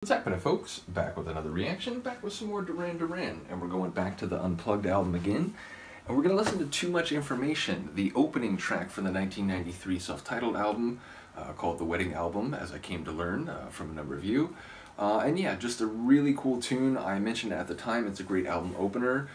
What's happening, folks? Back with another reaction, back with some more Duran Duran, and we're going back to the Unplugged album again, and we're going to listen to Too Much Information, the opening track for the 1993 self-titled album, called The Wedding Album, as I came to learn from a number of you. And yeah, just a really cool tune. I mentioned at the time it's a great album opener.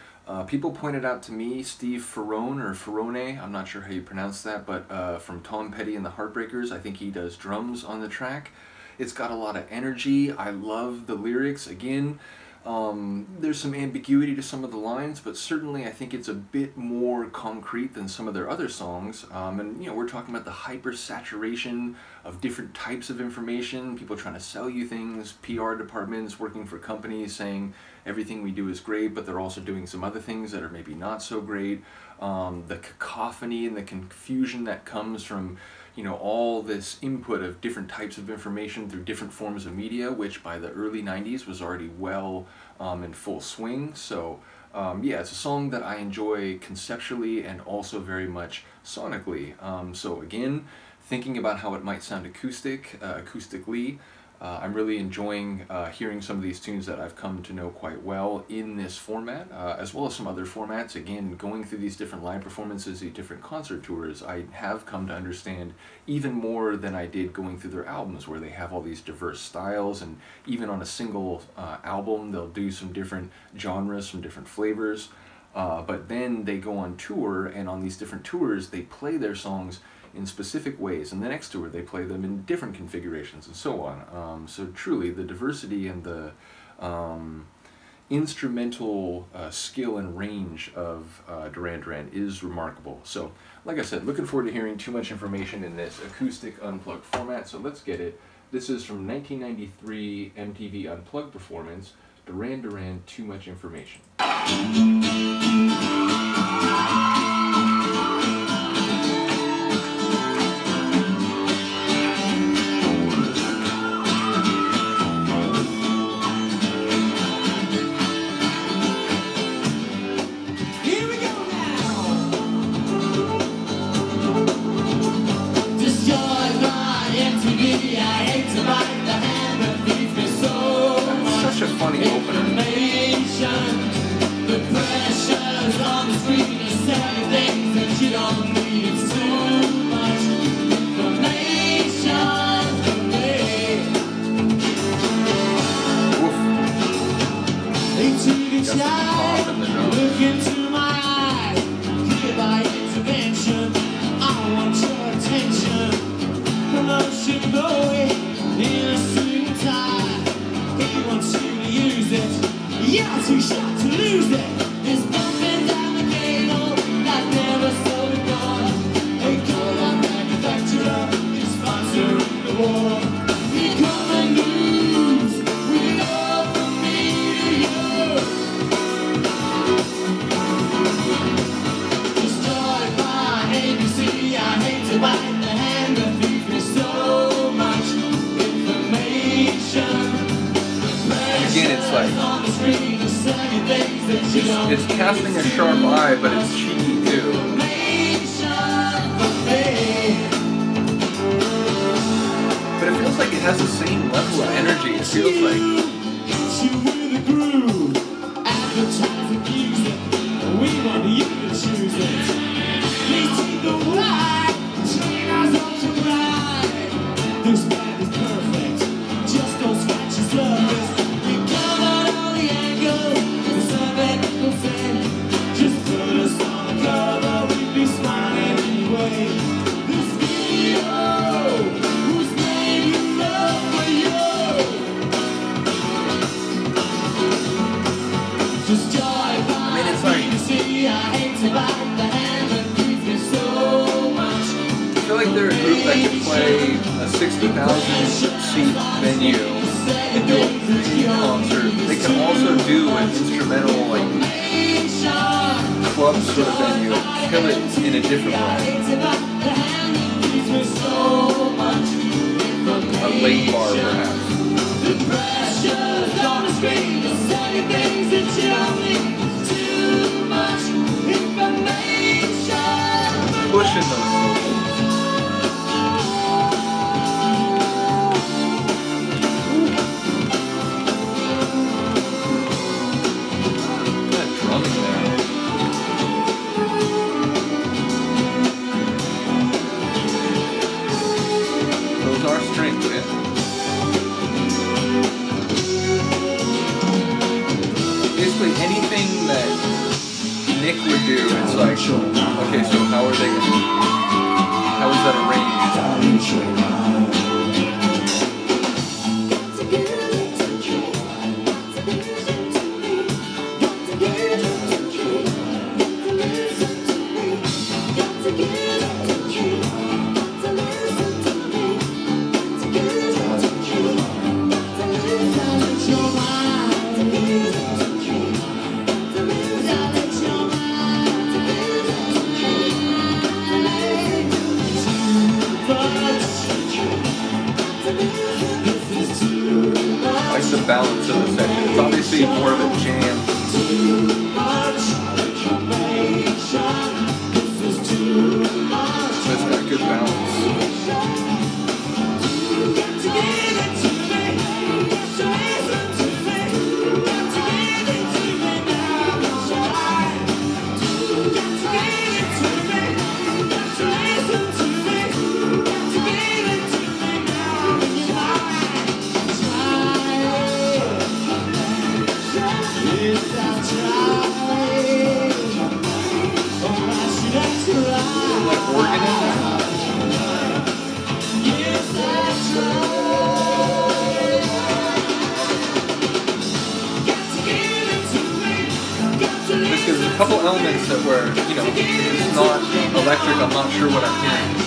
People pointed out to me Steve Ferrone, or Ferrone, I'm not sure how you pronounce that, but from Tom Petty and the Heartbreakers, I think he does drums on the track. It's got a lot of energy. I love the lyrics. Again, there's some ambiguity to some of the lines, but certainly I think it's a bit more concrete than some of their other songs. And you know, we're talking about the hyper-saturation of different types of information, people trying to sell you things, PR departments working for companies saying everything we do is great, but they're also doing some other things that are maybe not so great. The cacophony and the confusion that comes from, you know, all this input of different types of information through different forms of media, which by the early 90s was already well in full swing. So yeah, it's a song that I enjoy conceptually and also very much sonically. So again, thinking about how it might sound acoustically, I'm really enjoying hearing some of these tunes that I've come to know quite well in this format, as well as some other formats. Again, going through these different live performances, these different concert tours, I have come to understand even more than I did going through their albums, where they have all these diverse styles, and even on a single album, they'll do some different genres, some different flavors. But then they go on tour, and on these different tours, they play their songs in specific ways, and the next tour they play them in different configurations and so on. So truly the diversity and the instrumental skill and range of Duran Duran is remarkable. So like I said, looking forward to hearing Too Much Information in this acoustic unplugged format, so let's get it. This is from 1993 MTV Unplugged performance, Duran Duran, Too Much Information. Such a funny opener. The pressure's on the screen is telling things that you don't need. It's too much information for me. ATV child, look into my eyes. Here by intervention, I want your attention. Promotion blowing in a suit and tie. He wants you to use it. You're too sharp to lose it. It's bumping down the cable like never so before. A good manufacturer is sponsoring the war. We come and lose. We know from me to you. Destroyed by ABC. I hate to bite the hand that feeds me so much information. Again, it's like it's casting a sharp eye, but it's cheeky too. But it feels like it has the same level of energy. It feels like we want you to choose it. Please take the white, train us up to ride. This band is perfect. Just don't scratch your surface. I feel like they're a group that could play a 60,000 seat venue and do a big concert. They can also do an instrumental, like, club sort of venue and kill it in a different way. A late bar, perhaps. Pushing those. Okay, so how is that arranged? The balance of the section. It's obviously more of a jam. So it's got good balance. There's a couple elements that were, you know, if it's not electric, I'm not sure what I'm hearing.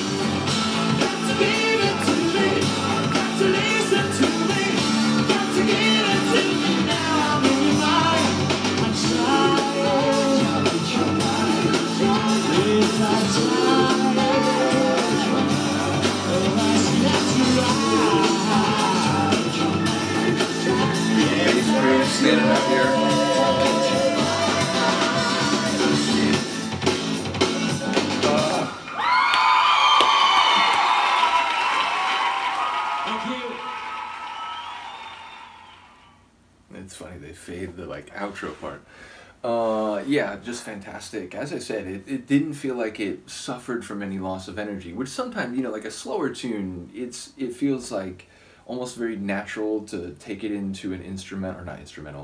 Bass grooves standing up here. It's funny, they fade the like outro part. Yeah, just fantastic. As I said, it didn't feel like it suffered from any loss of energy, which sometimes, you know, like a slower tune, it feels like almost very natural to take it into an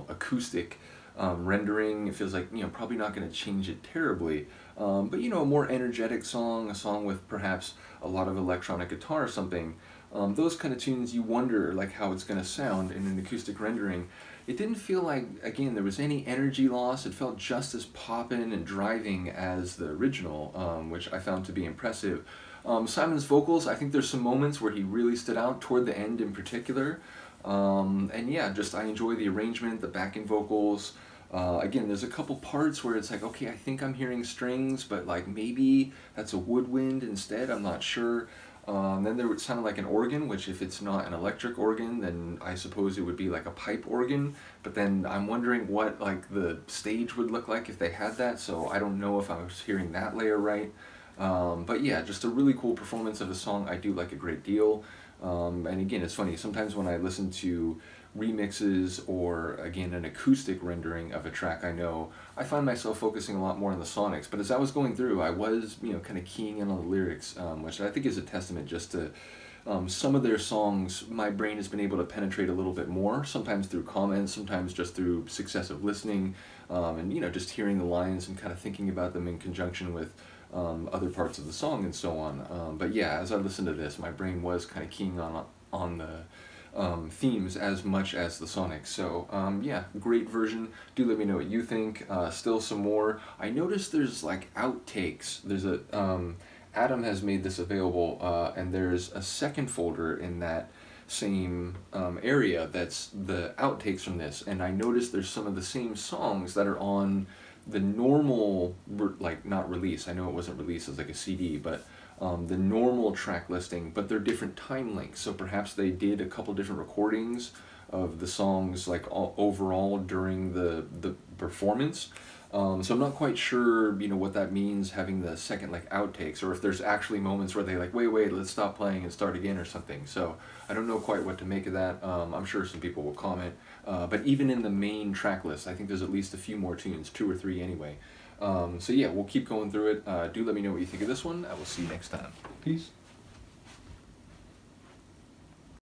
acoustic rendering. It feels like, you know, probably not going to change it terribly. But, you know, a more energetic song, a song with perhaps a lot of electronic guitar or something, those kind of tunes you wonder like how it's going to sound in an acoustic rendering. It didn't feel like, again, there was any energy loss. It felt just as poppin' and driving as the original, which I found to be impressive. Simon's vocals, I think there's some moments where he really stood out, toward the end in particular. And yeah, just I enjoy the arrangement, the backing vocals. Again, there's a couple parts where it's like, okay, I think I'm hearing strings, but like maybe that's a woodwind instead, I'm not sure. Then there sounded like an organ, which if it's not an electric organ, then I suppose it would be like a pipe organ. But then I'm wondering what like the stage would look like if they had that, so I don't know if I was hearing that layer right. But yeah, just a really cool performance of a song I do like a great deal. And again, it's funny, sometimes when I listen to remixes or, again, an acoustic rendering of a track I know, I find myself focusing a lot more on the sonics. But as I was going through, I was, you know, kind of keying in on the lyrics, which I think is a testament just to some of their songs. My brain has been able to penetrate a little bit more, sometimes through comments, sometimes just through successive listening, and, you know, just hearing the lines and kind of thinking about them in conjunction with other parts of the song and so on. But yeah, as I listened to this, my brain was kind of keying on the themes as much as the sonics. So yeah, great version. Do let me know what you think. Still some more. I noticed there's like outtakes. There's a Adam has made this available, and there's a second folder in that same area that's the outtakes from this, and I noticed there's some of the same songs that are on the normal, like, not release, I know it wasn't released as like a CD, but the normal track listing, but they're different time links, so perhaps they did a couple different recordings of the songs like overall during the performance. So I'm not quite sure, you know, what that means, having the second like outtakes, or if there's actually moments where they like, wait, let's stop playing and start again or something. So I don't know quite what to make of that. I'm sure some people will comment. But even in the main track list, I think there's at least a few more tunes, 2 or 3 anyway. So yeah, we'll keep going through it. Do let me know what you think of this one. I will see you next time. Peace.